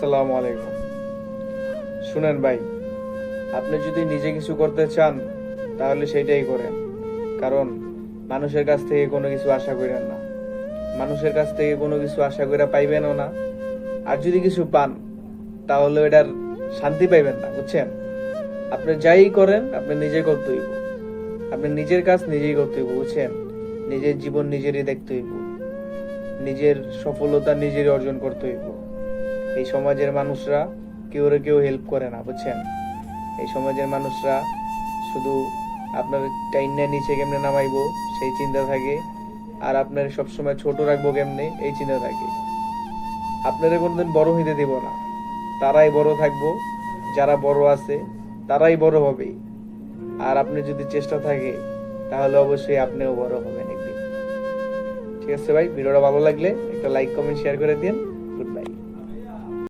আসসালামু আলাইকুম। শুনেন ভাই, আপনি যদি নিজে কিছু করতে চান তাহলে সেটাই করেন। কারণ মানুষের কাছ থেকে কোনো কিছু আশা করেন না। মানুষের কাছ থেকে কোনো কিছু আশা করে পাইবেনও না। আর যদি কিছু পান তাহলে এটার শান্তি পাইবেন না, বুঝছেন? আপনি যাই করেন আপনি নিজে করতে হইব। আপনি নিজের কাজ নিজেই করতে হইব, বুঝছেন? নিজের জীবন নিজেরই দেখতে হইব। নিজের সফলতা নিজেরই অর্জন করতে হইব। এই সমাজের মানুষরা কেউ হেল্প করে না, বুঝছেন? এই সমাজের মানুষরা শুধু আপনার টাইনা নিচে কেমনে নামাইবো সেই চিন্তা থাকে, আর আপনার সবসময় ছোট রাখবো কেমনে এই চিন্তা থাকে। আপনারা কোনোদিন বড় হইতে দিব না। তারাই বড় থাকবো, যারা বড় আছে তারাই বড় হবে। আর আপনি যদি চেষ্টা থাকে তাহলে অবশ্যই আপনিও বড় হবেন একদিন। ঠিক আছে ভাই, ভিডিওটা ভালো লাগলে একটা লাইক কমেন্ট শেয়ার করে দিন।